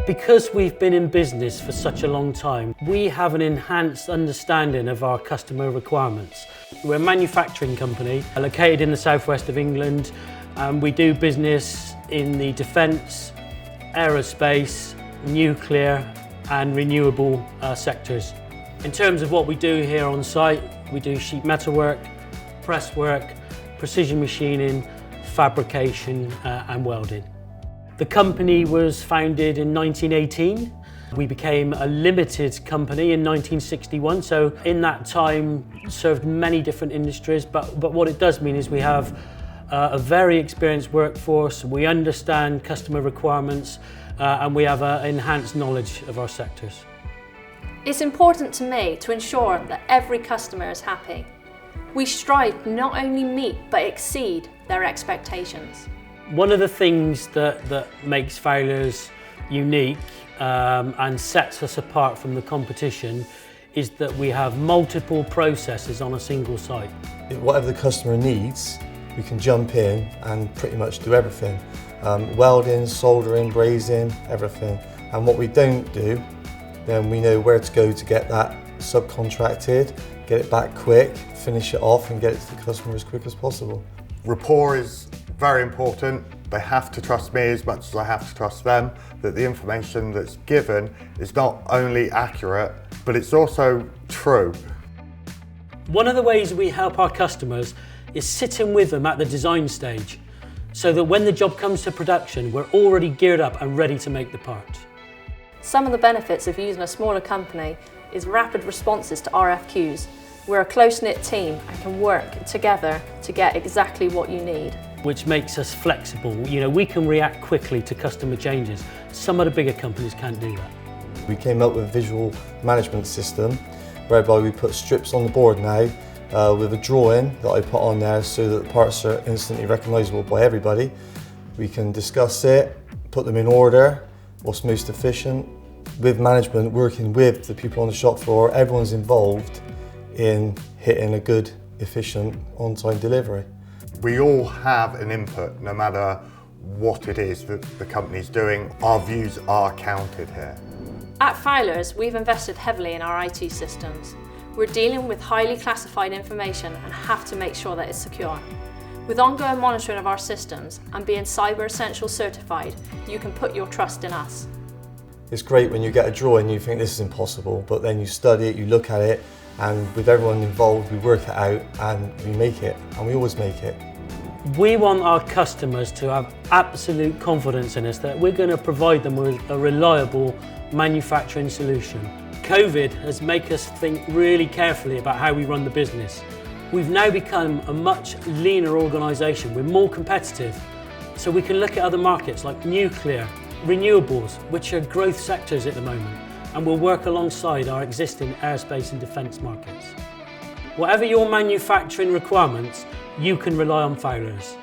Because we've been in business for such a long time, we have an enhanced understanding of our customer requirements. We're a manufacturing company located in the southwest of England, and we do business in the defence, aerospace, nuclear and renewable sectors. In terms of what we do here on site, we do sheet metal work, press work, precision machining, fabrication and welding. The company was founded in 1918. We became a limited company in 1961, so in that time served many different industries, but what it does mean is we have a very experienced workforce, we understand customer requirements, and we have an enhanced knowledge of our sectors. It's important to me to ensure that every customer is happy. We strive to not only meet but exceed their expectations. One of the things that makes Fowlers unique and sets us apart from the competition is that we have multiple processes on a single site. Whatever the customer needs, we can jump in and pretty much do everything. Welding, soldering, brazing, everything. And what we don't do, then we know where to go to get that subcontracted, get it back quick, finish it off and get it to the customer as quick as possible. Rapport is very important. They have to trust me as much as I have to trust them, that the information that's given is not only accurate, but it's also true. One of the ways we help our customers is sitting with them at the design stage, so that when the job comes to production, we're already geared up and ready to make the part. Some of the benefits of using a smaller company is rapid responses to RFQs. We're a close-knit team and can work together to get exactly what you need. Which makes us flexible. You know, we can react quickly to customer changes. Some of the bigger companies can't do that. We came up with a visual management system whereby we put strips on the board now with a drawing that I put on there so that the parts are instantly recognisable by everybody. We can discuss it, put them in order, what's most efficient. With management, working with the people on the shop floor, everyone's involved in hitting a good, efficient, on-time delivery. We all have an input, no matter what it is that the company's doing. Our views are counted here. At Fowlers, we've invested heavily in our IT systems. We're dealing with highly classified information and have to make sure that it's secure. With ongoing monitoring of our systems and being Cyber Essentials certified, you can put your trust in us. It's great when you get a drawing and you think this is impossible, but then you study it, you look at it, and with everyone involved, we work it out and we make it, and we always make it. We want our customers to have absolute confidence in us that we're going to provide them with a reliable manufacturing solution. COVID has made us think really carefully about how we run the business. We've now become a much leaner organisation. We're more competitive, so we can look at other markets like nuclear, renewables, which are growth sectors at the moment, and will work alongside our existing aerospace and defence markets. Whatever your manufacturing requirements, you can rely on Fowlers.